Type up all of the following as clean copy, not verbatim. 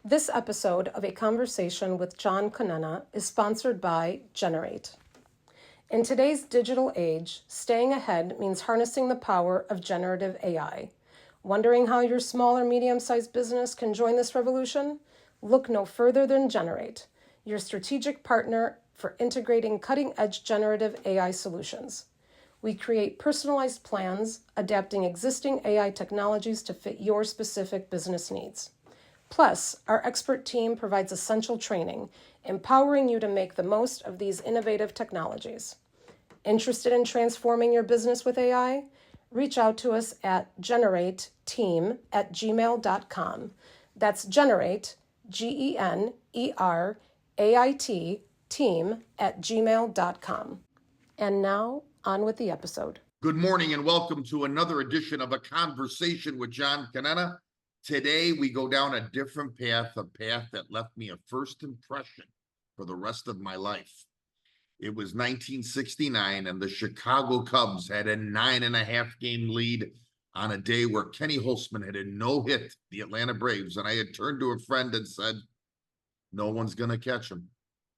This episode of A Conversation with John Conenna is sponsored by Generate. In today's digital age, staying ahead means harnessing the power of generative AI. Wondering how your small or medium-sized business can join this revolution? Look no further than Generate, your strategic partner for integrating cutting-edge generative AI solutions. We create personalized plans, adapting existing AI technologies to fit your specific business needs. Plus, our expert team provides essential training, empowering you to make the most of these innovative technologies. Interested in transforming your business with AI? Reach out to us at generateteam@gmail.com. That's generate, GENERAIT, team@gmail.com. And now, on with the episode. Good morning and welcome to another edition of A Conversation with John Conenna. Today we go down a different path, a path that left me a first impression for the rest of my life. It was 1969 and the Chicago Cubs had a 9.5 game lead on a day where Kenny Holtzman had a no-hit the Atlanta Braves, and I had turned to a friend and said, no one's going to catch him.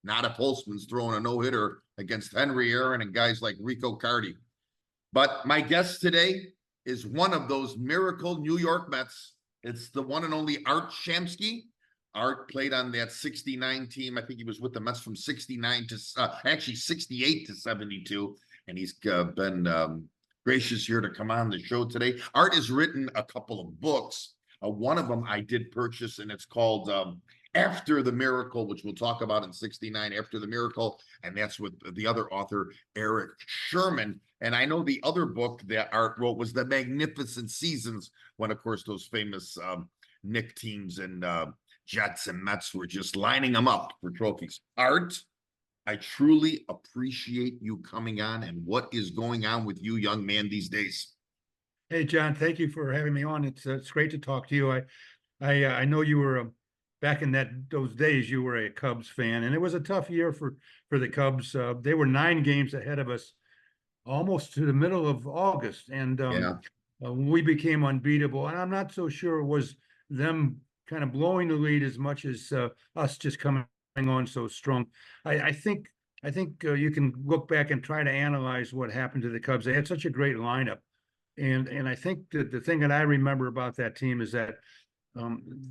Not if Holtzman's throwing a no-hitter against Henry Aaron and guys like Rico Cardi. But my guest today is one of those miracle New York Mets. It's the one and only Art Shamsky. Art played on that 69 team. I think he was with the Mets from 69 to actually 68 to 72. And he's been gracious here to come on the show today. Art has written a couple of books. One of them I did purchase, and it's called After the Miracle, which we'll talk about in 69, After the Miracle. And that's with the other author, Eric Sherman. And I know the other book that Art wrote was The Magnificent Seasons, when, of course, those famous Knick teams and Jets and Mets were just lining them up for trophies. Art, I truly appreciate you coming on, and what is going on with you, young man, these days? Hey, John, thank you for having me on. It's great to talk to you. I know you were back in those days. You were a Cubs fan, and it was a tough year for the Cubs. They were 9 games ahead of us, almost to the middle of August, and we became unbeatable. And I'm not so sure it was them kind of blowing the lead as much as us just coming on so strong. I think you can look back and try to analyze what happened to the Cubs. They had such a great lineup, and I think that the thing that I remember about that team is that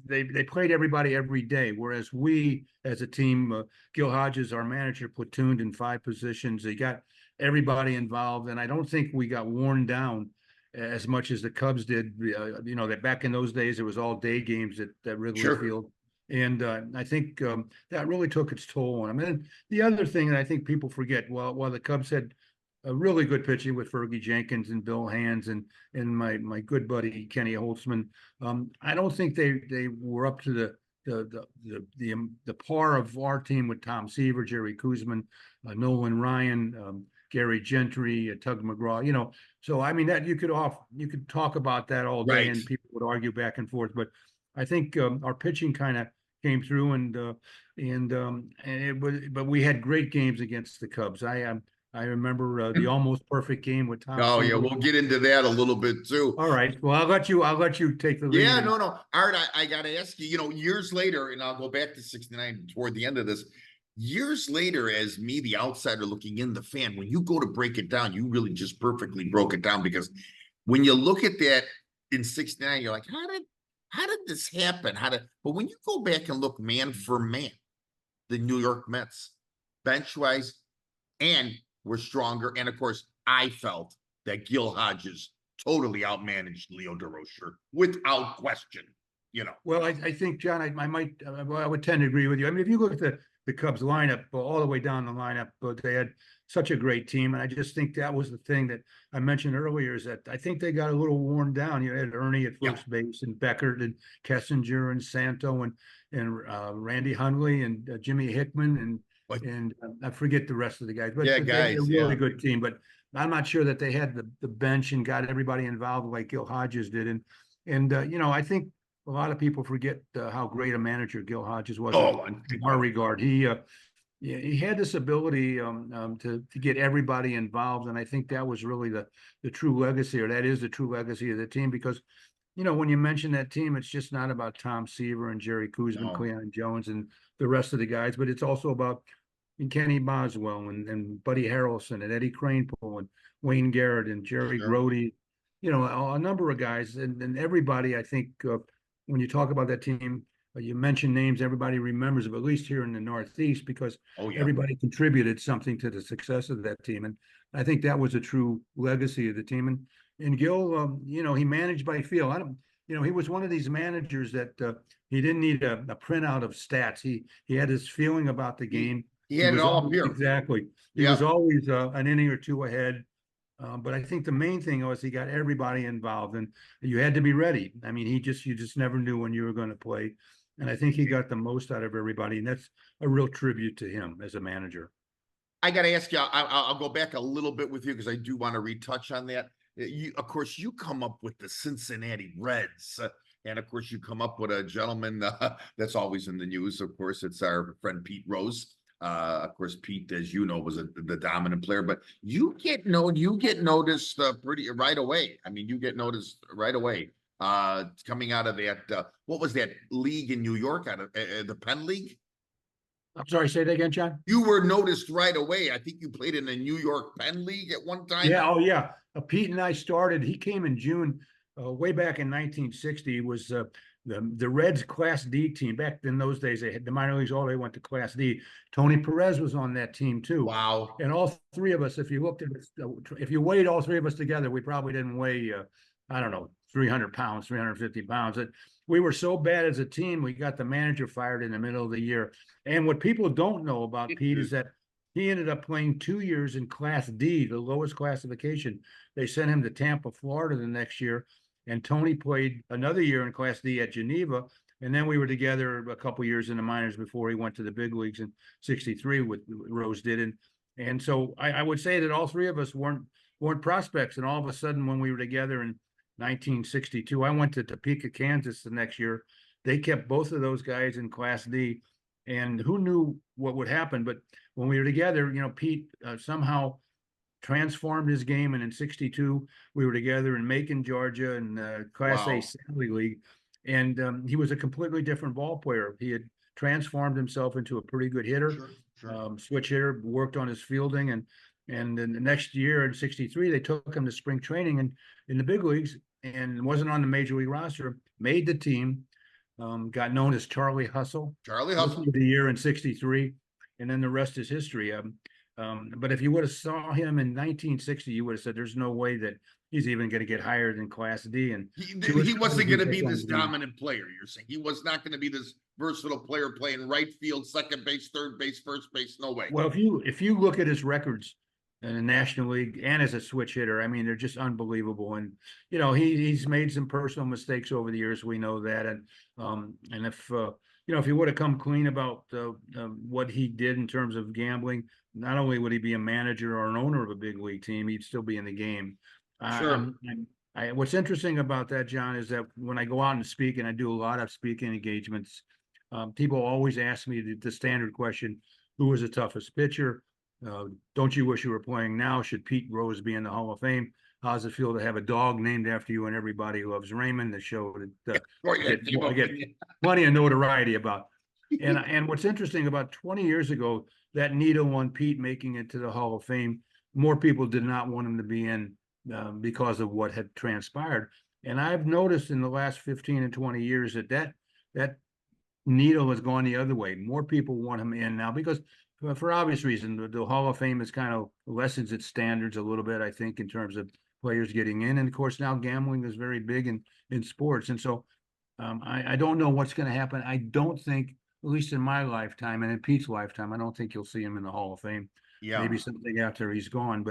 they played everybody every day, whereas we as a team, Gil Hodges, our manager, platooned in 5 positions. They got everybody involved, and I don't think we got worn down as much as the Cubs did. That back in those days, it was all day games at Wrigley Field. And I think that really took its toll on them. And the other thing that I think people forget, while the Cubs had a really good pitching with Fergie Jenkins and Bill Hands and my good buddy Kenny Holtzman, I don't think they were up to the par of our team with Tom Seaver, Jerry Kuzman, Nolan Ryan, Gary Gentry, Tug McGraw. So I mean that you could talk about that all day, right, and people would argue back and forth. But I think our pitching kind of came through, and it was. But we had great games against the Cubs. I remember the almost perfect game with Tom. Oh, Seaver. yeah, we'll get into that a little bit too. All right. Well, I'll let you take the lead. Yeah, no. Art, I got to ask you. Years later, and I'll go back to 69 toward the end of this. Years later, as me, the outsider looking in, the fan, when you go to break it down, you really just perfectly broke it down, because when you look at that in 69, you're like, how did this happen? But when you go back and look man for man, the New York Mets, bench-wise, and were stronger. And of course, I felt that Gil Hodges totally outmanaged Leo DeRocher without question. Well, I think, John, I would tend to agree with you. I mean, if you look at the Cubs lineup, all the way down the lineup, but they had such a great team. And I just think that was the thing that I mentioned earlier, is that I think they got a little worn down. You had Ernie at first base, and Beckert and Kessinger and Santo and Randy Hundley and Jimmy Hickman and I forget the rest of the guys. But guys, they had a really good team. But I'm not sure that they had the bench and got everybody involved like Gil Hodges did. And I think a lot of people forget how great a manager Gil Hodges was in our regard. He had this ability to get everybody involved, and I think that was really the true legacy, or that is the true legacy of the team, because you know, when you mention that team, it's just not about Tom Seaver and Jerry Kuzma and No, Cleon Jones and the rest of the guys, but it's also about Kenny Boswell and Buddy Harrelson and Eddie Kranepool and Wayne Garrett and Jerry sure. Grody, you know, a number of guys and everybody. I think when you talk about that team, you mention names everybody remembers, at least here in the Northeast, because Oh, yeah. everybody contributed something to the success of that team. And I think that was a true legacy of the team. And Gil, you know, he managed by feel. I don't, you know, he was one of these managers that he didn't need a printout of stats. He had his feeling about the game. He had it was all up always, here. exactly. He Yeah. was always an inning or two ahead. But I think the main thing was he got everybody involved, and you had to be ready. I mean, you just never knew when you were going to play, and I think he got the most out of everybody, and that's a real tribute to him as a manager. I got to ask you, I'll go back a little bit with you because I do want to retouch on that. Of course, you come up with the Cincinnati Reds. And of course, you come up with a gentleman that's always in the news. Of course, it's our friend Pete Rose. Of course, Pete, as you know, was the dominant player. But you get noticed pretty right away. I mean, you get noticed right away. Coming out of that, what was that league in New York? Out of the Penn League. I'm sorry, say that again, John. You were noticed right away. I think you played in the New York Penn League at one time. Yeah, oh yeah. Pete and I started. He came in June, way back in 1960. Was the Reds Class D team. Back in those days, they had the minor leagues. All they went to Class D. Tony Perez was on that team too. Wow. And all three of us, if you looked at it, if you weighed all three of us together, we probably didn't weigh, I don't know, 300 pounds, 350 pounds. We were so bad as a team, we got the manager fired in the middle of the year. And what people don't know about Pete is that he ended up playing 2 years in Class D, the lowest classification. They sent him to Tampa, Florida the next year. And Tony played another year in Class D at Geneva. And then we were together a couple years in the minors before he went to the big leagues in '63 with Rose did. And so I would say that all three of us weren't prospects. And all of a sudden, when we were together in 1962, I went to Topeka, Kansas the next year. They kept both of those guys in Class D. And who knew what would happen? But when we were together, you know, Pete somehow transformed his game. And in '62, we were together in Macon, Georgia, in Class A Sally League. And he was a completely different ball player. He had transformed himself into a pretty good hitter, switch hitter, worked on his fielding. And then the next year in '63, they took him to spring training and in the big leagues and wasn't on the major league roster, made the team. Got known as Charlie Hustle. Charlie Hustle. The year in '63, and then the rest is history. But if you would have saw him in 1960, you would have said, "There's no way that he's even going to get higher than Class D." And he wasn't going to be this dominant player. You're saying he was not going to be this versatile player playing right field, second base, third base, first base. No way. Well, if you look at his records in the National League and as a switch hitter, I mean, they're just unbelievable. And you know, he's made some personal mistakes over the years. We know that. And if you know, if he would have come clean about what he did in terms of gambling, not only would he be a manager or an owner of a big league team, he'd still be in the game. Sure. What's interesting about that, John, is that when I go out and speak, and I do a lot of speaking engagements, people always ask me the standard question: who was the toughest pitcher? Don't you wish you were playing now? Should Pete Rose be in the Hall of Fame? How's it feel to have a dog named after you and everybody loves Raymond? The show that I get plenty of notoriety about. And what's interesting, about 20 years ago, that needle on Pete making it to the Hall of Fame, more people did not want him to be in because of what had transpired. And I've noticed in the last 15 and 20 years that needle has gone the other way. More people want him in now because for obvious reason, the Hall of Fame has kind of lessens its standards a little bit, I think, in terms of players getting in. And of course, now gambling is very big in sports. And so I don't know what's going to happen. I don't think, at least in my lifetime and in Pete's lifetime, I don't think you'll see him in the Hall of Fame. Yeah. Maybe something after he's gone.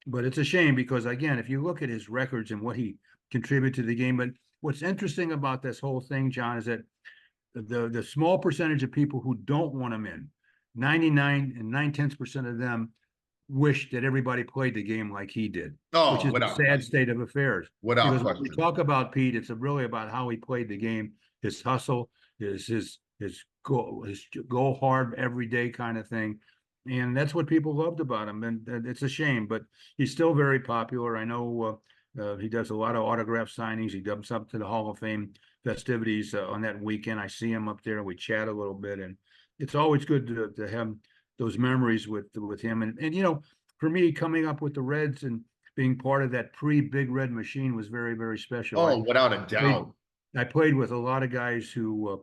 But it's a shame because, again, if you look at his records and what he contributed to the game, but what's interesting about this whole thing, John, is that the small percentage of people who don't want him in, 99 and 9/10% of them wish that everybody played the game like he did, which is a sad state of affairs. Because when we talk about Pete, it's really about how he played the game, his hustle, his go hard every day kind of thing. And that's what people loved about him. And it's a shame, but he's still very popular. I know He does a lot of autograph signings. He comes up to the Hall of Fame festivities on that weekend. I see him up there and we chat a little bit, and it's always good to have those memories with him. And you know, for me, coming up with the Reds and being part of that pre-Big Red machine was very, very special. Oh, without a Played, doubt. I played with a lot of guys who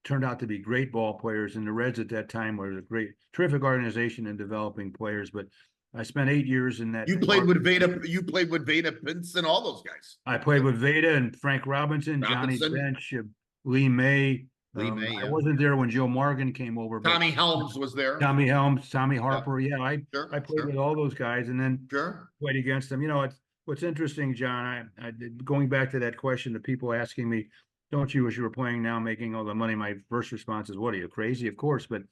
turned out to be great ball players, and the Reds at that time were a great, terrific organization in developing players. But I spent 8 years in that. You played with Veda. You played with Veda Pinson, all those guys. I played with Veda and Frank Robinson, Johnny Robinson, Bench, Lee May. Lee May, I yeah. wasn't there when Joe Morgan came over, but Tommy Helms was there. Tommy Helms, Tommy Harper. Yeah, I played with all those guys, and then played against them. You know, what's interesting, John. I going back to that question that people asking me, don't you wish you were playing now, making all the money? My first response is, what are you, crazy? Of course, but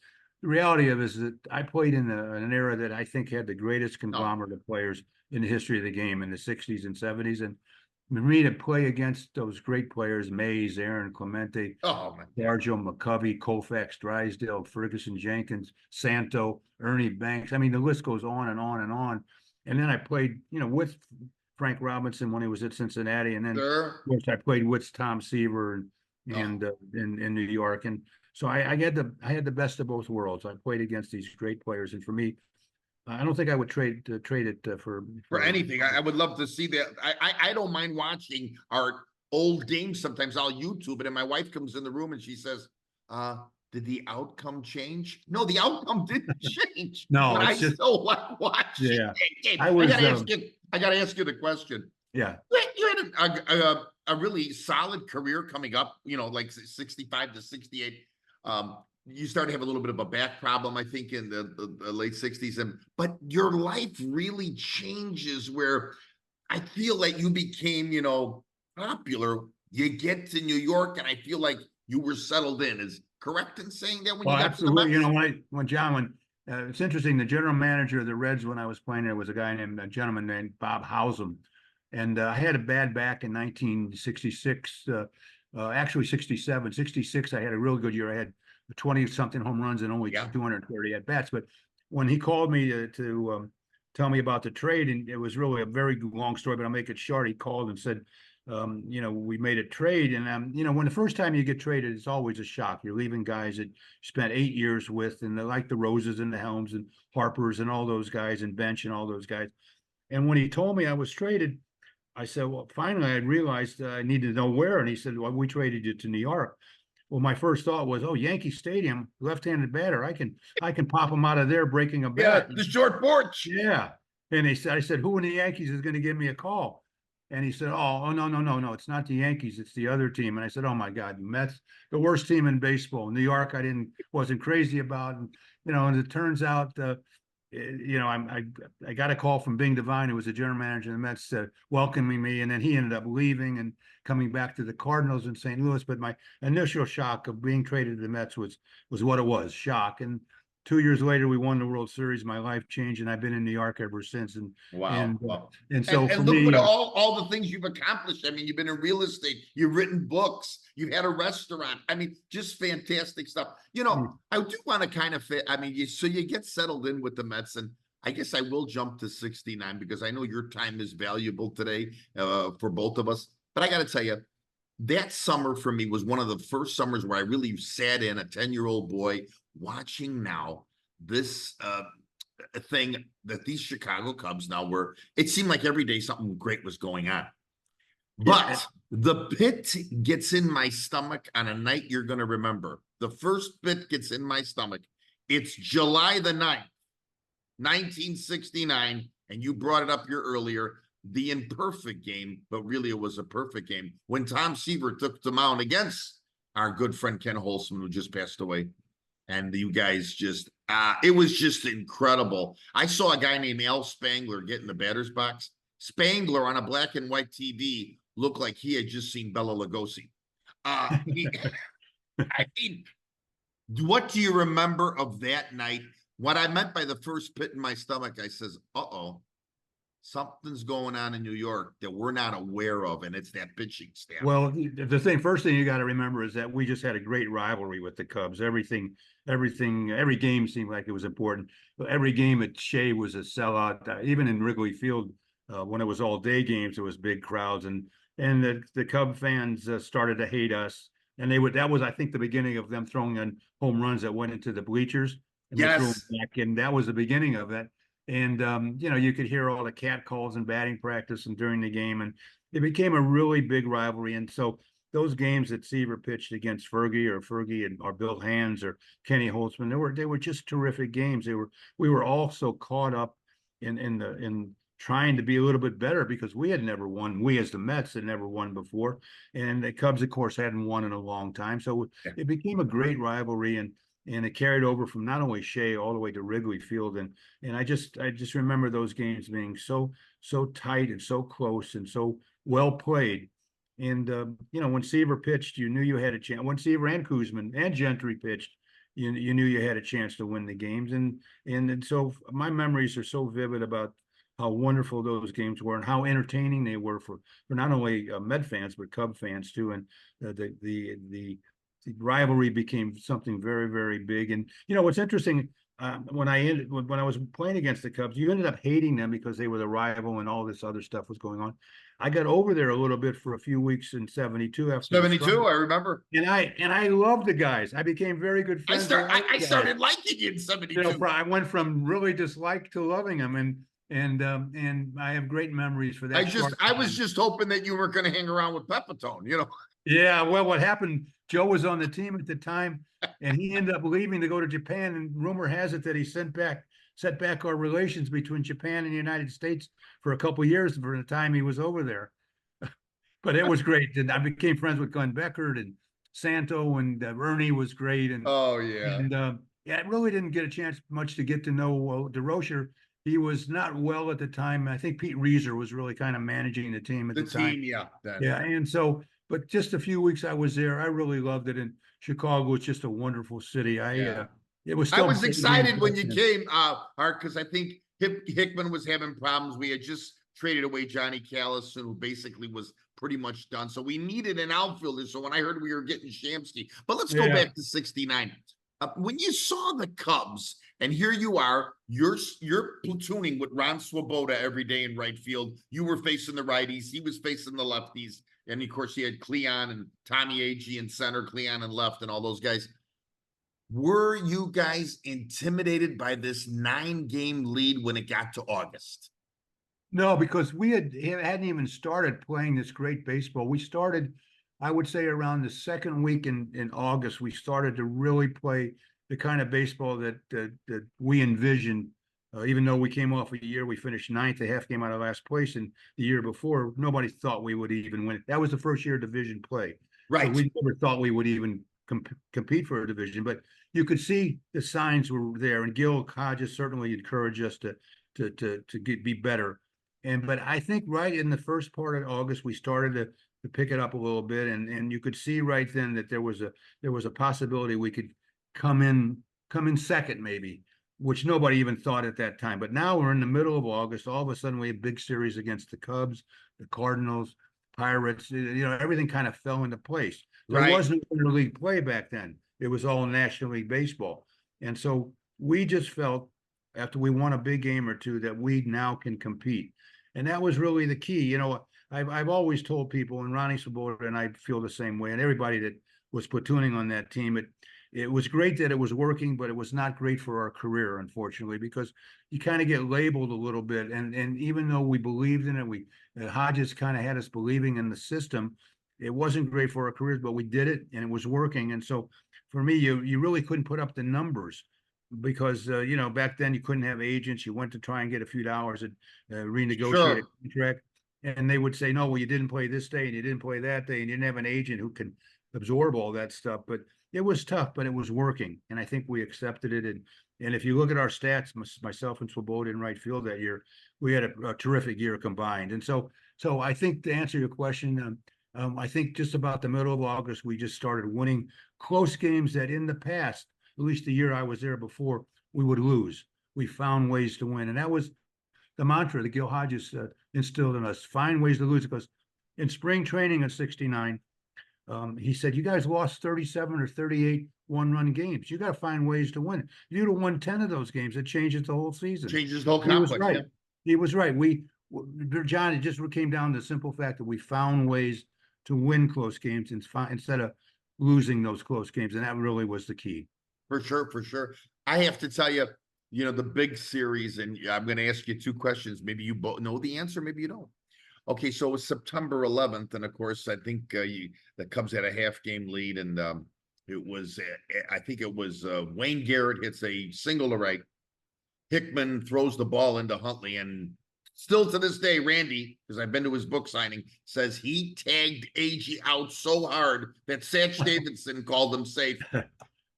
the reality of it is that I played in an era that I think had the greatest conglomerate of players in the history of the game in the 60s and 70s. And for me to play against those great players, Mays, Aaron Clemente, Darjo, McCovey, Koufax, Drysdale, Ferguson, Jenkins, Santo, Ernie Banks. I mean, the list goes on and on and on. And then I played, you know, with Frank Robinson when he was at Cincinnati. And then of course I played with Tom Seaver and in New York. And so I had the best of both worlds. I played against these great players. And for me, I don't think I would trade it for anything. I would love to see that. I don't mind watching our old games. Sometimes I'll YouTube it, and my wife comes in the room and she says, "Did the outcome change?" No, the outcome didn't change. No, but I still like watching. Yeah, I gotta ask you the question. Yeah, you had a really solid career coming up. You know, like 65 to 68. You started to have a little bit of a back problem, I think, in the late 60s. But your life really changes where I feel like you became, you know, popular. You get to New York, and I feel like you were settled in. Is correct in saying that when you got absolutely. To the Mets? You know, when it's interesting, the general manager of the Reds when I was playing there was a gentleman named Bob Housem. And I had a bad back in 1966, actually 67, 66. I had a real good year. I had 20-something home runs and only 230 at bats. But when he called me to tell me about the trade, and it was really a very long story, but I'll make it short. He called and said, you know, we made a trade. And, you know, when the first time you get traded, it's always a shock. You're leaving guys that you spent 8 years with, and they're like the Roses and the Helms and Harpers and all those guys, and Bench and all those guys. And when he told me I was traded, I said, well, finally, I realized I needed to know where. And he said, well, we traded you to New York. Well, my first thought was, oh, Yankee Stadium, left-handed batter. I can pop him out of there breaking a bat. Yeah, the short porch. Yeah. And I said, who in the Yankees is going to give me a call? And he said, oh, no. It's not the Yankees. It's the other team. And I said, oh my God, Mets, the worst team in baseball. New York, wasn't crazy about. And, you know, and it turns out, you know, I got a call from Bing Devine, who was the general manager of the Mets, welcoming me, and then he ended up leaving and coming back to the Cardinals in St. Louis. But my initial shock of being traded to the Mets was what it was, shock. And 2 years later, we won the World Series. My life changed, and I've been in New York ever since. And so and look at all the things you've accomplished. I mean, you've been in real estate, you've written books, you've had a restaurant. I mean, just fantastic stuff. You know, I do want to kind of so you get settled in with the Mets, and I guess I will jump to 69 because I know your time is valuable today for both of us. But I got to tell you, that summer for me was one of the first summers where I really sat in, a 10-year-old boy, watching now this thing that these Chicago Cubs now were. It seemed like every day something great was going on. But the pit gets in my stomach on a night you're going to remember. The first pit gets in my stomach. It's July the 9th, 1969, and you brought it up here earlier. The imperfect game, but really it was a perfect game when Tom Seaver took the mound against our good friend Ken Holzman, who just passed away. And you guys just, it was just incredible. I saw a guy named Al Spangler get in the batter's box. Spangler on a black and white TV looked like he had just seen Bela Lugosi. I mean, what do you remember of that night? What I meant by the first pit in my stomach, I says, uh-oh. Something's going on in New York that we're not aware of, and it's that pitching staff. Well, first thing you got to remember is that we just had a great rivalry with the Cubs. Every game seemed like it was important. Every game at Shea was a sellout. Even in Wrigley Field, when it was all day games, it was big crowds, and the Cub fans started to hate us. And that was, I think, the beginning of them throwing in home runs that went into the bleachers, and they threw them Yes. back, and that was the beginning of it. And you could hear all the cat calls and batting practice and during the game, and it became a really big rivalry. And so those games that Seaver pitched against Fergie or Bill Hands or Kenny Holtzman, they were just terrific games. We were all so caught up in trying to be a little bit better because we had never won. We as the Mets had never won before, and the Cubs, of course, hadn't won in a long time. So it became a great rivalry, and it carried over from not only Shea all the way to Wrigley Field, and I just remember those games being so tight and so close and so well played. And when Seaver pitched, you knew you had a chance. When Seaver and Kuzman and Gentry pitched, you knew you had a chance to win the games. And so my memories are so vivid about how wonderful those games were and how entertaining they were for not only Met fans but Cub fans too. And the rivalry became something very, very big. And what's interesting, when I was playing against the Cubs, you ended up hating them because they were the rival and all this other stuff was going on. I got over there a little bit for a few weeks in '72 after 72, I remember. and I loved the guys. I became very good friends. I started liking you in 72. I went from really dislike to loving them, and I have great memories for that. I was just hoping that you were going to hang around with Pepitone. Yeah, well, what happened? Joe was on the team at the time, and he ended up leaving to go to Japan. And rumor has it that he set back our relations between Japan and the United States for a couple of years for the time he was over there. But it was great. And I became friends with Glenn Beckert and Santo, and Ernie was great. And oh yeah, and I really didn't get a chance much to get to know DeRocher. He was not well at the time. I think Pete Reiser was really kind of managing the team at the time. Yeah, yeah, and so. But just a few weeks I was there, I really loved it. And Chicago was just a wonderful city. It was. I was excited when you came, Art, because I think Hickman was having problems. We had just traded away Johnny Callison, who basically was pretty much done. So we needed an outfielder. So when I heard we were getting Shamsky, but let's go back to '69. When you saw the Cubs, and here you are, you're platooning with Ron Swoboda every day in right field. You were facing the righties, he was facing the lefties. And of course, he had Cleon and Tommy Agee in center, Cleon in left, and all those guys. Were you guys intimidated by this 9-game lead when it got to August? No, because we hadn't even started playing this great baseball. We started, I would say, around the second week in August. We started to really play the kind of baseball that we envisioned. Even though we came off a year, we finished 9th, a half game out of last place, and the year before, nobody thought we would even win. That was the first year of division play. Right. So we never thought we would even compete for a division, but you could see the signs were there, and Gil Hodges certainly encouraged us to be better. But I think right in the first part of August, we started to pick it up a little bit, and you could see right then that there was a possibility we could come in second maybe, which nobody even thought at that time. But now we're in the middle of August. All of a sudden, we have big series against the Cubs, the Cardinals, Pirates. Everything kind of fell into place. There wasn't interleague play back then. It was all National League Baseball. And so we just felt, after we won a big game or two, that we now can compete. And that was really the key. I've always told people, and Ronnie Swoboda and I feel the same way, and everybody that was platooning on that team, it was great that it was working, but it was not great for our career, unfortunately, because you kind of get labeled a little bit. And even though we believed in it, Hodges kind of had us believing in the system. It wasn't great for our careers, but we did it, and it was working. And so for me, you really couldn't put up the numbers because, back then you couldn't have agents. You went to try and get a few dollars and renegotiate a contract. And they would say, no, well, you didn't play this day and you didn't play that day, and you didn't have an agent who can absorb all that stuff. But it was tough, but it was working. And I think we accepted it. And if you look at our stats, myself and Swoboda in right field that year, we had a terrific year combined. And so I think, to answer your question, I think just about the middle of August, we just started winning close games that in the past, at least the year I was there before, we would lose. We found ways to win. And that was the mantra that Gil Hodges instilled in us: find ways to lose. Because in spring training in '69, he said, you guys lost 37 or 38 one-run games. You got to find ways to win. If you'd have won 10 of those games, it changes the whole season. Changes the whole complex. He was right. He was right. John, it just came down to the simple fact that we found ways to win close games instead of losing those close games, and that really was the key. For sure, for sure. I have to tell you, the big series, and I'm going to ask you two questions. Maybe you both know the answer, maybe you don't. Okay, so it was September 11th, and of course, I think the Cubs had a half game lead, and it was, I think it was Wayne Garrett hits a single to right. Hickman throws the ball into Huntley, and still to this day, Randy, because I've been to his book signing, says he tagged AG out so hard that Satch Davidson called him safe.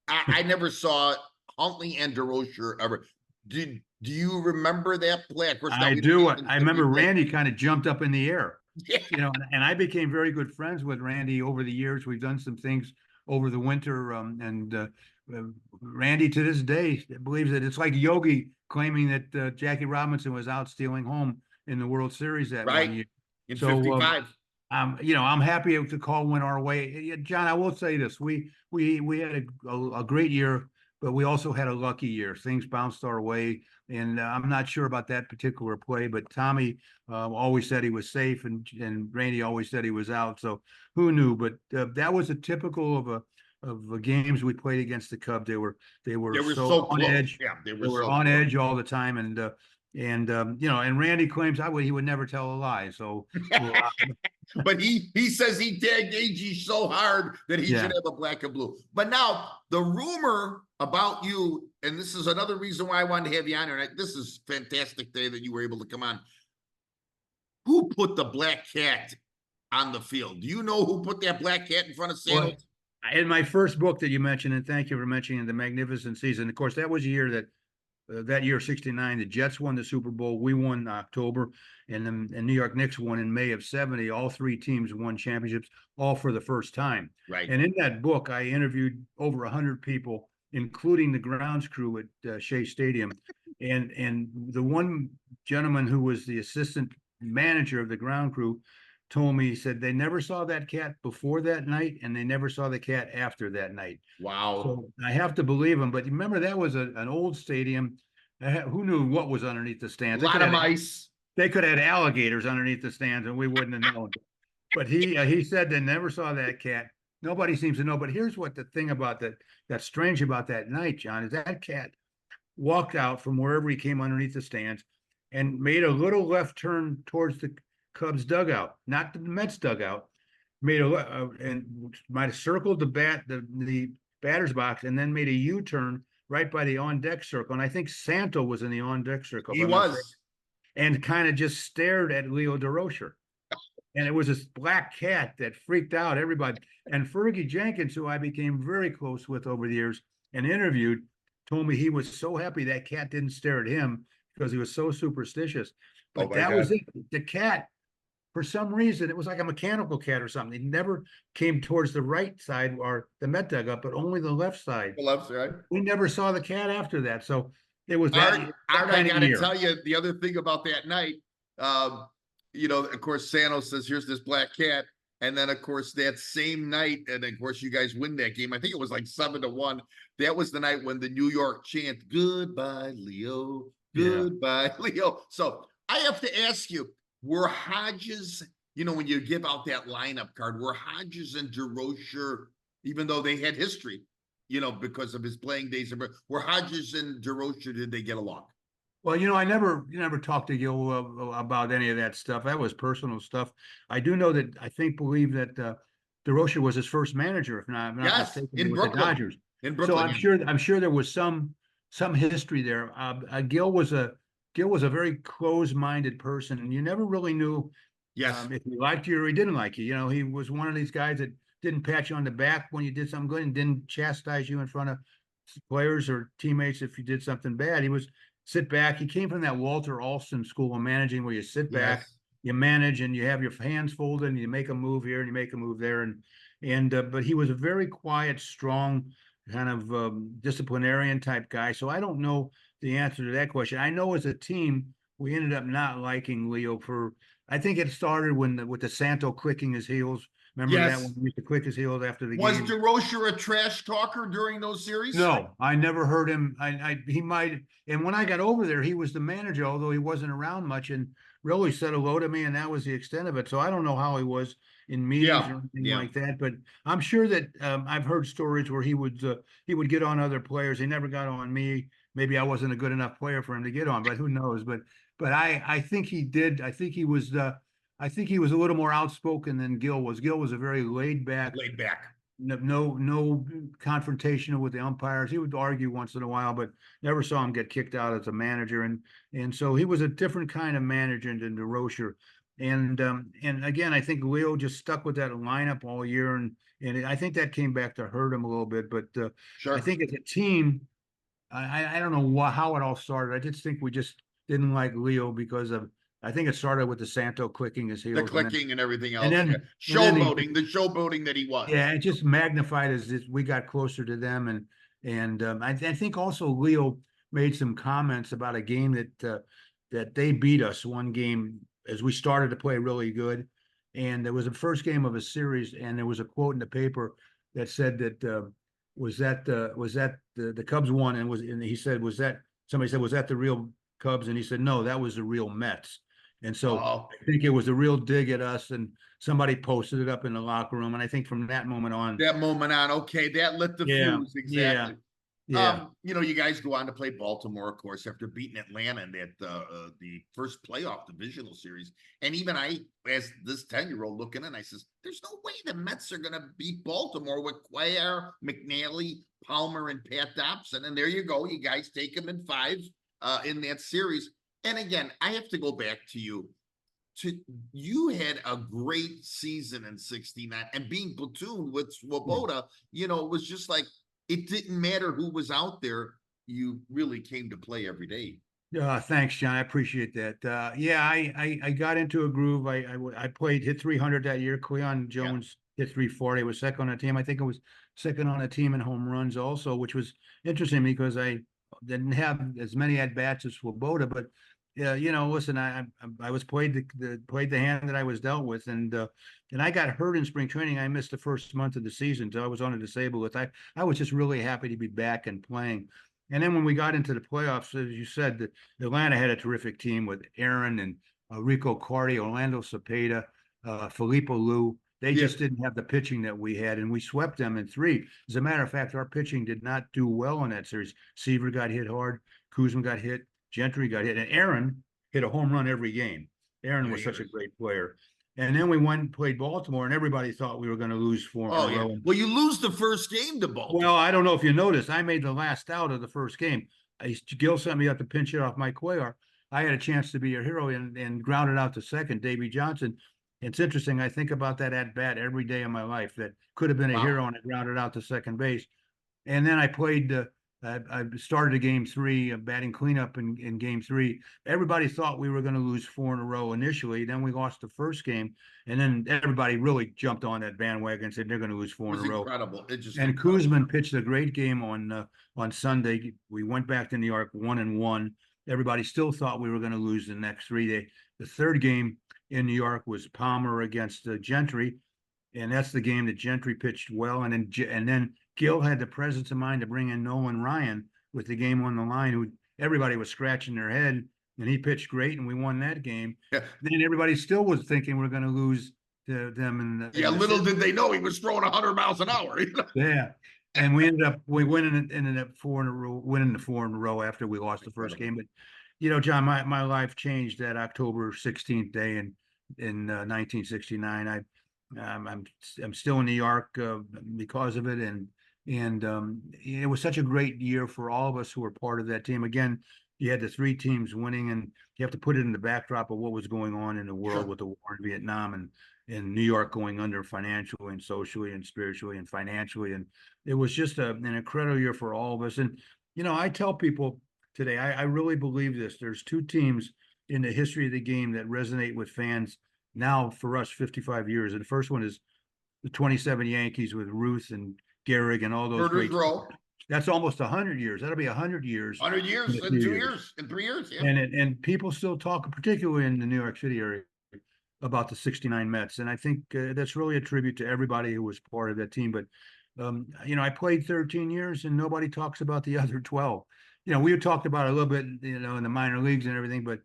I never saw Huntley and DeRocher ever. Do you remember that play? Of course, I do. I remember Randy kind of jumped up in the air. Yeah. And I became very good friends with Randy over the years. We've done some things over the winter, and Randy to this day believes that it's like Yogi claiming that Jackie Robinson was out stealing home in the World Series that right. one year. In 55. I'm happy to call went our way. John, I will say this: we had a great year, but we also had a lucky year. Things bounced our way, and I'm not sure about that particular play. But Tommy always said he was safe, and Randy always said he was out. So who knew? But that was a typical of the games we played against the Cubs. They were so on edge. Yeah, they were on edge all the time, and and Randy claims he would never tell a lie. So. But he says he tagged AG so hard that he should have a black and blue. But now the rumor about you, and this is another reason why I wanted to have you on here. This is fantastic day that you were able to come on. Who put the black cat on the field? Do you know who put that black cat in front of Sandals? Well, in my first book that you mentioned, and thank you for mentioning the magnificent season. Of course, that was a year that year, 69, the Jets won the Super Bowl. We won in October, and the New York Knicks won in May of 70. All three teams won championships, all for the first time. Right. And in that book, I interviewed over 100 people, including the grounds crew at Shea Stadium. And the one gentleman who was the assistant manager of the ground crew told me, he said they never saw that cat before that night, and they never saw the cat after that night. Wow. So I have to believe him. But remember, that was an old stadium. Who knew what was underneath the stands? A lot of mice. They could have had alligators underneath the stands, and we wouldn't have known. But he said they never saw that cat. Nobody seems to know. But here's what the thing about that's strange about that night, John, is that cat walked out from wherever he came underneath the stands and made a little left turn towards the Cubs dugout, not the Mets dugout. Made and might have circled the batter's box, and then made a U-turn right by the on-deck circle. And I think Santo was in the on-deck circle. He was. And kind of just stared at Leo DeRocher. And it was this black cat that freaked out everybody. And Fergie Jenkins, who I became very close with over the years and interviewed, told me he was so happy that cat didn't stare at him because he was so superstitious. But that was it. The cat, for some reason, it was like a mechanical cat or something. It never came towards the right side or the Met dugout, but only the left side. The left side. We never saw the cat after that. So it was that. Art, I got to tell you the other thing about that night. Of course, Santos says, "Here's this black cat," and then, of course, that same night, and of course, you guys win that game. I think it was like 7-1. That was the night when the New York chant, "Goodbye, Leo. Goodbye, Leo." So I have to ask you. Were Hodges, when you give out that lineup card, were Hodges and DeRocher, even though they had history, because of his playing days, were Hodges and DeRocher, did they get along? Well, I never talked to Gil about any of that stuff. That was personal stuff. I do know that believe that DeRocher was his first manager, if not mistaken, in with Brooklyn. the Dodgers. In Brooklyn. So I'm sure there was some history there. Gil was a very close-minded person, and you never really knew if he liked you or he didn't like you. He was one of these guys that didn't pat you on the back when you did something good and didn't chastise you in front of players or teammates if you did something bad. He was sit back. He came from that Walter Alston school of managing where you sit back, you manage, and you have your hands folded and you make a move here and you make a move there. But he was a very quiet, strong, kind of disciplinarian type guy. So I don't know the answer to that question. I know as a team, we ended up not liking Leo I think it started with the Santo clicking his heels. Remember that when he used to click his heels after the game? Was DeRocher a trash talker during those series? No, I never heard him. He might. And when I got over there, he was the manager, although he wasn't around much. And really said hello to me, and that was the extent of it. So I don't know how he was in meetings Yeah, or anything yeah. like that, but I'm sure that I've heard stories where he would get on other players. He never got on me. Maybe I wasn't a good enough player for him to get on, but who knows? But I think he did. I think he was a little more outspoken than Gil was. Gil was a very laid back, Laid back. no confrontational with the umpires. He would argue once in a while, but never saw him get kicked out as a manager. And so he was a different kind of manager than DeRocher. And again, I think Leo just stuck with that lineup all year, and I think that came back to hurt him a little bit. But I Sure. think as a team, I don't know how it all started. I just think we just didn't like Leo because of, I think it started with the Santo clicking his The heels, clicking and everything and else. Yeah. then and then he Showboating, the showboating that he was. yeah, it just magnified as we got closer to them, and I think also Leo made some comments about a game that they beat us one game as we started to play really good, and it was the first game of a series, and there was a quote in the paper that said that was that the Cubs won, and he said, was that, somebody said, was that the real Cubs, and he said no, that was the real Mets. And so Oh, I think it was a real dig at us, and somebody posted it up in the locker room. And I think from that moment on, that moment on, okay, that lit the yeah, fuse. yeah, Exactly. yeah, You guys go on to play Baltimore, of course, after beating Atlanta in that the first playoff divisional series. And even I, as this 10-year-old looking in, I says, "There's no way the Mets are gonna beat Baltimore with Cuellar, McNally, Palmer, and Pat Dobson." And there you go, you guys take them in 5 in that series. And again, I have to go back to you. You had a great season in '69, and being platooned with Swoboda, it was just like it didn't matter who was out there. You really came to play every day. Thanks, John. I appreciate that. Yeah, I got into a groove. I played, hit 300 that year. Cleon Yeah. Jones hit 340. Was second on the team. I think it was second on the team in home runs also, which was interesting because I didn't have as many at bats as Swoboda. But yeah, listen, I was played the hand that I was dealt with, and I got hurt in spring training. I missed the first month of the season, so I was on a disabled list. I was just really happy to be back and playing. And then when we got into the playoffs, as you said, Atlanta had a terrific team with Aaron and Rico Cardi, Orlando Cepeda, Filippo Lu. They Yeah. just didn't have the pitching that we had, and we swept them in 3. As a matter of fact, our pitching did not do well in that series. Seaver got hit hard, Kuzma got hit, Gentry got hit, and Aaron hit a home run every game. Aaron was such a great player. And then we went and played Baltimore, and everybody thought we were going to lose 4 in Oh a yeah. row. Well, you lose the first game to Baltimore. Well, I don't know if you noticed, I made the last out of the first game. Gil sent me up to pinch it off Mike Cuellar. I had a chance to be a hero and grounded out to second, Davey Johnson. It's interesting. I think about that at bat every day of my life. That could have been a hero, and I grounded out to second base. And then I played. I started a game 3, batting cleanup in game 3. Everybody thought we were going to lose 4 in a row initially. Then we lost the first game, and then everybody really jumped on that bandwagon and said they're going to lose 4 in a row. Incredible. It just And incredible. Kuzman pitched a great game on Sunday. We went back to New York 1-1. Everybody still thought we were going to lose the next 3 days. The third game in New York was Palmer against Gentry, and that's the game that Gentry pitched well. And then Gil had the presence of mind to bring in Nolan Ryan with the game on the line, who everybody was scratching their head, and he pitched great, and we won that game. Yeah. Then everybody still was thinking we're going to lose to them. Little did they know he was throwing 100 miles an hour. Yeah. And we ended up winning 4 in a row, winning the 4 in a row after we lost the first game. But John, my life changed that October 16th day in 1969. I'm still in New York because of it, and it was such a great year for all of us who were part of that team. Again, you had the 3 teams winning, and you have to put it in the backdrop of what was going on in the world with the war in Vietnam, and New York going under financially and socially and spiritually and financially. And it was just an incredible year for all of us. And, I tell people today, I really believe this. There's 2 teams in the history of the game that resonate with fans now for us 55 years. And the first one is the 27 Yankees with Ruth and Gehrig and all those great. That's almost 100 years. That'll be 100 years. 100 years in 2 years, in 3 years. Yeah. And people still talk, particularly in the New York City area, about the '69 Mets, and I think that's really a tribute to everybody who was part of that team. But I played 13 years, and nobody talks about the other 12. We had talked about it a little bit, in the minor leagues and everything, but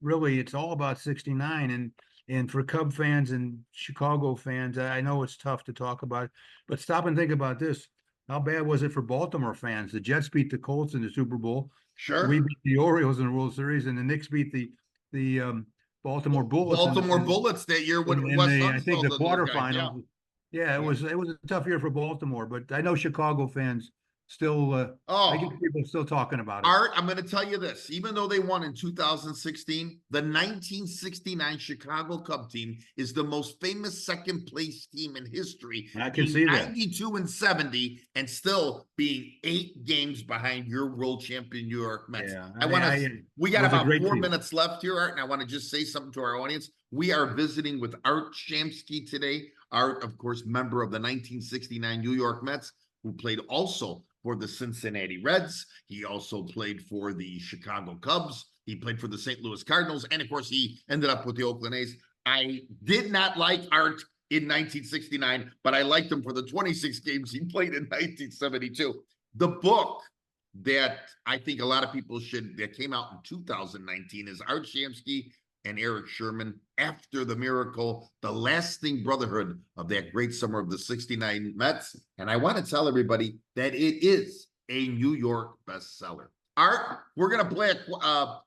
really, it's all about 69. And for Cub fans and Chicago fans, I know it's tough to talk about, but stop and think about this. How bad was it for Baltimore fans? The Jets beat the Colts in the Super Bowl. We Sure. beat the Orioles in the World Series, and the Knicks beat the Baltimore Bullets Baltimore Bullets that year when in Wes the I think the Unseld and those guys. Yeah. quarterfinals. Yeah, Yeah. it was a tough year for Baltimore, but I know Chicago fans still I Oh, get people still talking about it. Art, I'm going to tell you this. Even though they won in 2016, the 1969 Chicago Cub team is the most famous second place team in history, I can being see that. 92 and 70 and still being 8 games behind your world champion New York Mets. Yeah, We it got was a about great 4 team. minutes left here, Art, and I want to just say something to our audience. We are visiting with Art Shamsky today. Art, of course, member of the 1969 New York Mets, who played also for the Cincinnati Reds. He also played for the Chicago Cubs. He played for the St. Louis Cardinals. And of course, he ended up with the Oakland A's. I did not like Art in 1969, but I liked him for the 26 games he played in 1972. The book that I think a lot of people that came out in 2019 is Art Shamsky and Eric Sherman, After the Miracle, the lasting brotherhood of that great summer of the 69 Mets. And I want to tell everybody that it is a New York bestseller. Art, we're going to play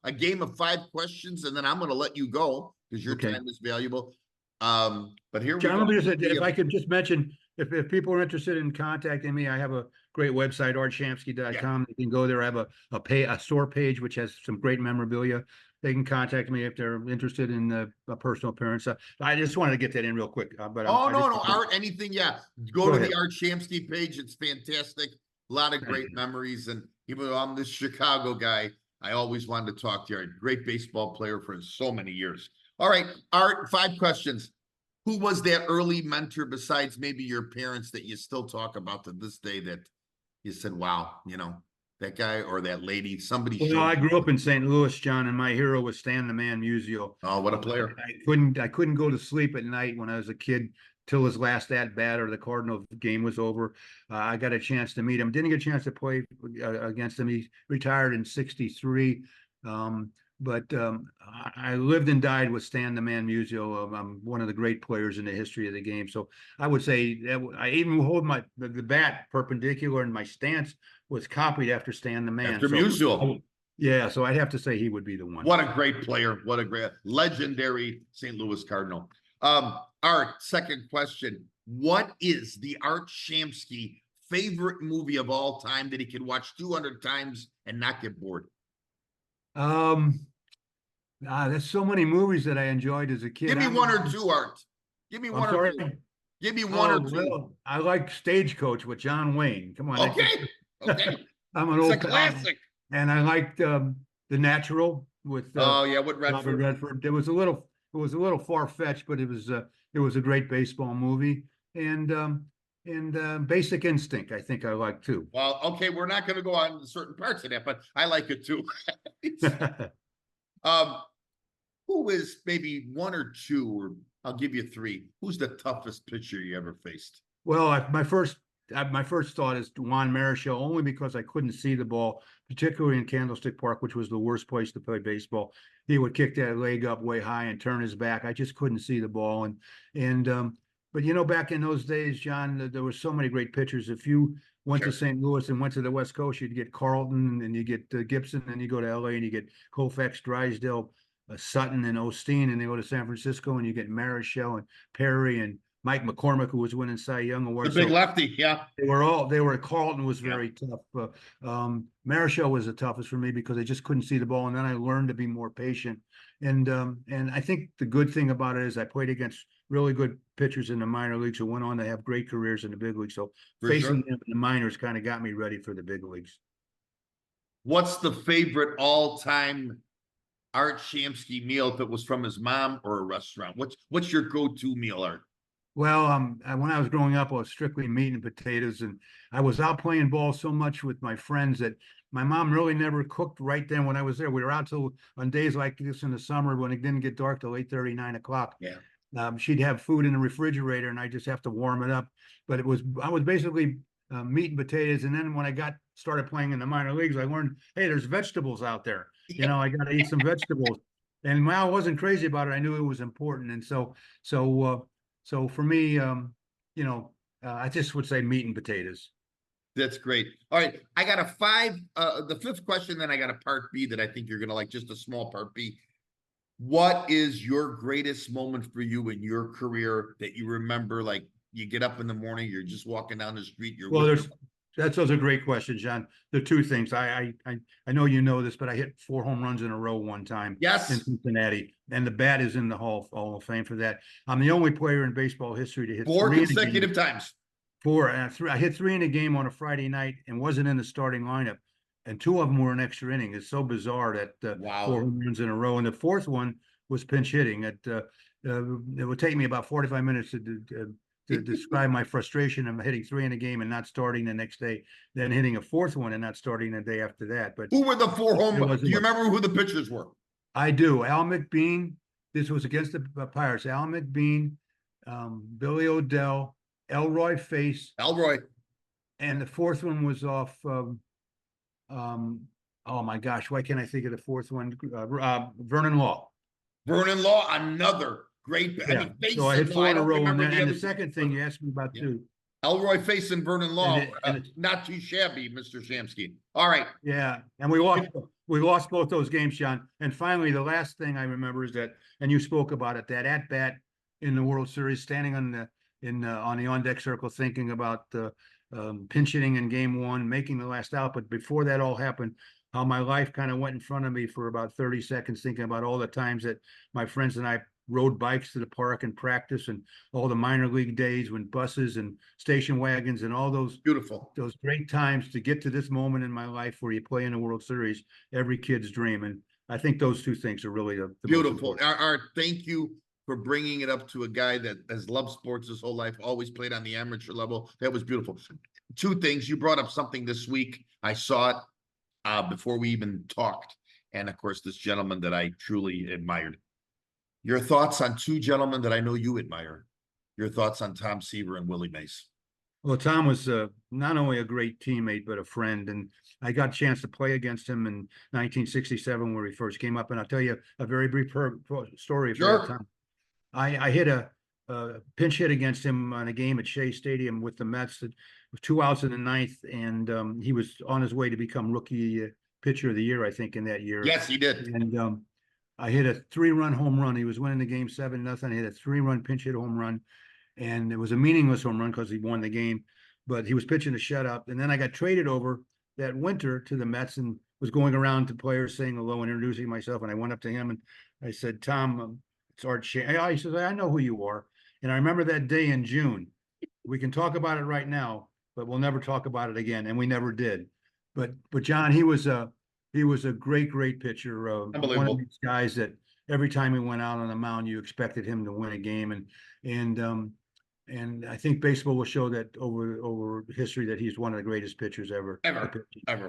a game of 5 questions, and then I'm going to let you go because your time is valuable. But here John, we go. if I could just mention, if people are interested in contacting me, I have a great website, artshamsky.com. You can go there. I have a store page which has some great memorabilia. They can contact me if they're interested in a personal appearance. I just wanted to get that in real quick. But no, Art, anything, yeah. Go to ahead. the Art Shamsky page. It's fantastic. A lot of great memories. And even though I'm this Chicago guy, I always wanted to talk to you. You're a great baseball player for so many years. All right, Art, 5 questions. Who was that early mentor besides maybe your parents that you still talk about to this day that you said, wow, that guy or that lady, somebody Well, showed I you? grew up in St. Louis, John, and my hero was Stan the Man Musial. Oh, what a player. I couldn't go to sleep at night when I was a kid till his last at bat or the Cardinals game was over. I got a chance to meet him. Didn't get a chance to play against him. He retired in '63. But I lived and died with Stan the Man Musial. I'm one of the great players in the history of the game. So I would say that I even hold the bat perpendicular, and my stance was copied after Stan the Man. After Musial. Yeah, so I'd have to say he would be the one. What a great player. What a great, legendary St. Louis Cardinal. Art, second question. What is the Art Shamsky favorite movie of all time that he could watch 200 times and not get bored? There's so many movies that I enjoyed as a kid. Give me one or two, Art. Give me I'm one or sorry? two. Give me one or two. Well, I like Stagecoach with John Wayne. Come on. Okay. Okay. I'm an It's old a classic. And I liked The Natural with with Robert Redford. Redford. It was a little far-fetched, but it was a great baseball movie. And Basic Instinct, I think I like too. Well, okay, we're not going to go on certain parts of that, but I like it too. Who is maybe one or two, or I'll give you 3. Who's the toughest pitcher you ever faced? Well, my first thought is Juan Marichal, only because I couldn't see the ball, particularly in Candlestick Park, which was the worst place to play baseball. He would kick that leg up way high and turn his back. I just couldn't see the ball. But back in those days, John, there were so many great pitchers. If you went to St. Louis and went to the West Coast, you'd get Carlton, and you get Gibson, and you go to LA and you get Koufax, Drysdale, Sutton, and Osteen, and they go to San Francisco and you get Marichal and Perry and Mike McCormick, who was winning Cy Young Awards. The big lefty, yeah. Carlton was very tough. Marichal was the toughest for me because I just couldn't see the ball. And then I learned to be more patient. And I think the good thing about it is I played against really good pitchers in the minor leagues who went on to have great careers in the big leagues. So facing them in the minors kind of got me ready for the big leagues. What's the favorite all-time Art Shamsky meal if it was from his mom or a restaurant? What's your go-to meal, Art? Well, when I was growing up, I was strictly meat and potatoes, and I was out playing ball so much with my friends that my mom really never cooked right then when I was there. We were out till on days like this in the summer when it didn't get dark till 8:30, 9 o'clock. Yeah. She'd have food in the refrigerator, and I just have to warm it up. But I was basically meat and potatoes. And then when I started playing in the minor leagues, I learned, hey, there's vegetables out there. I got to eat some vegetables. And while I wasn't crazy about it, I knew it was important. And so for me, I just would say meat and potatoes. That's great. All right. I got the fifth question, then I got a part B that I think you're going to like, just a small part B. What is your greatest moment for you in your career that you remember? Like, you get up in the morning, you're just walking down the street, you're Well, with those are great questions, John. The two things I know you know this, but I hit 4 home runs in a row one time in Yes, Cincinnati, and the bat is in the Hall of Fame for that. I'm the only player in baseball history to hit 4 three in a game. consecutive times. I hit 3 in a game on a Friday night and wasn't in the starting lineup, and 2 of them were an extra inning. It's so bizarre that Wow. 4 home runs in a row, and the fourth one was pinch hitting. It would take me about 45 minutes to describe my frustration of hitting 3 in a game and not starting the next day, then hitting a fourth one and not starting the day after that. But Who were the 4 home? do you remember who the pitchers were? I do. Al McBean. This was against the Pirates. Al McBean, Billy O'Dell, Elroy Face, Elroy. and the fourth one was off. Oh my gosh, why can't I think of the fourth one? Vernon Law. Vernon Law, another great. Yeah. I mean, Face So I hit and 4 Law. I in a don't row, and remember then the and other the second thing you asked me about too. Elroy Face and Vernon Law, And not too shabby, Mr. Shamsky. All right. Yeah, and we lost both those games, John. And finally, the last thing I remember is that, and you spoke about it, that at bat in the World Series, standing on the on deck circle, thinking about pinch hitting in Game 1, making the last out. But before that all happened, how my life kind of went in front of me for about 30 seconds, thinking about all the times that my friends and I rode bikes to the park and practice, and all the minor league days when buses and station wagons and all those Beautiful. those great times to get to this moment in my life where you play in the World Series, every kid's dream. And I think those two things are really the beautiful. Art, thank you for bringing it up to a guy that has loved sports his whole life, always played on the amateur level. That was beautiful. 2 things. You brought up something this week. I saw it before we even talked. And of course, this gentleman that I truly admired. Your thoughts on 2 gentlemen that I know you admire. Your thoughts on Tom Seaver and Willie Mays. Well, Tom was not only a great teammate, but a friend. And I got a chance to play against him in 1967 where he first came up. And I'll tell you a very brief story. Sure. Tom. I hit a pinch hit against him on a game at Shea Stadium with the Mets. That was 2 outs in the 9th, and he was on his way to become rookie pitcher of the year, I think, in that year. Yes, he did. And I hit a 3-run home run. He was winning the game 7-0. I hit a 3-run pinch hit home run, and it was a meaningless home run because he won the game. But he was pitching a shutout, and then I got traded over that winter to the Mets and was going around to players saying hello and introducing myself. And I went up to him and I said, "Tom, it's Art Shamsky." He says, "I know who you are." And I remember that day in June. We can talk about it right now, but we'll never talk about it again, and we never did. But John, he was a great pitcher. One of these guys that every time he went out on the mound, you expected him to win a game. And I think baseball will show that over history that he's one of the greatest pitchers ever.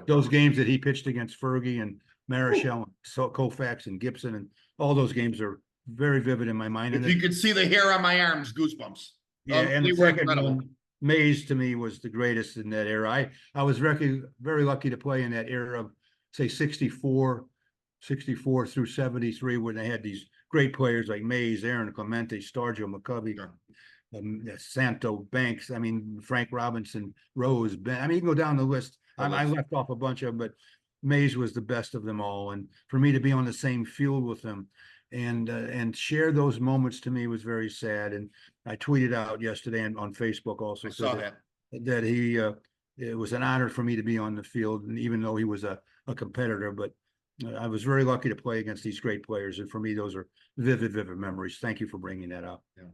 Those games that he pitched against Fergie and Marichal and Koufax and Gibson, and all those games are very vivid in my mind. If you could see the hair on my arms, goosebumps. Yeah, and the second one, Mays, to me, was the greatest in that era. I was very lucky to play in that era of, say, 64 through 73, when they had these great players like Mays, Aaron Clemente, Stargell, McCovey, Santo, Banks. I mean, Frank Robinson, Rose, Ben. I mean, you can go down the list. I left off a bunch of them, but Mays was the best of them all. And for me to be on the same field with him and share those moments, to me, was very sad. And I tweeted out yesterday and on Facebook also that he it was an honor for me to be on the field, and even though he was a competitor, but I was very lucky to play against these great players. And for me, those are vivid memories. Thank you for bringing that up. Yeah.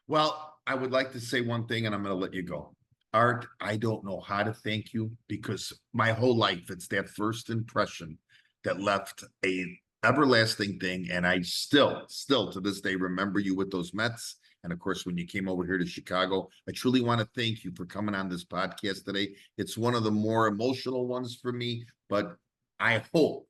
Well, I would like to say one thing, and I'm going to let you go. Art, I don't know how to thank you, because my whole life, it's that first impression that left a everlasting thing. And I still to this day remember you with those Mets. And of course, when you came over here to Chicago, I truly want to thank you for coming on this podcast today. It's one of the more emotional ones for me, but I hope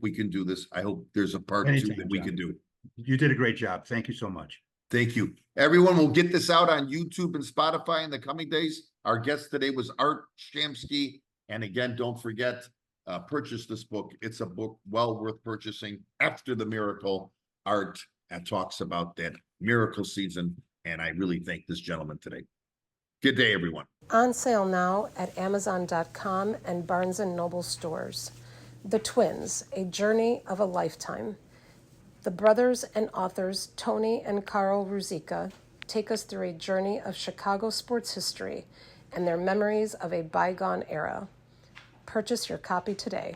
we can do this. I hope there's a part 2 that we can do. You did a great job. Thank you so much. Thank you. Everyone will get this out on YouTube and Spotify in the coming days. Our guest today was Art Shamsky. And again, don't forget, purchase this book. It's a book well worth purchasing. After the Miracle Art talks about that miracle season, and I really thank this gentleman today. Good day, everyone. On sale now at Amazon.com and Barnes & Noble stores. The Twins, A Journey of a Lifetime. The brothers and authors Tony and Carl Ruzicka take us through a journey of Chicago sports history and their memories of a bygone era. Purchase your copy today.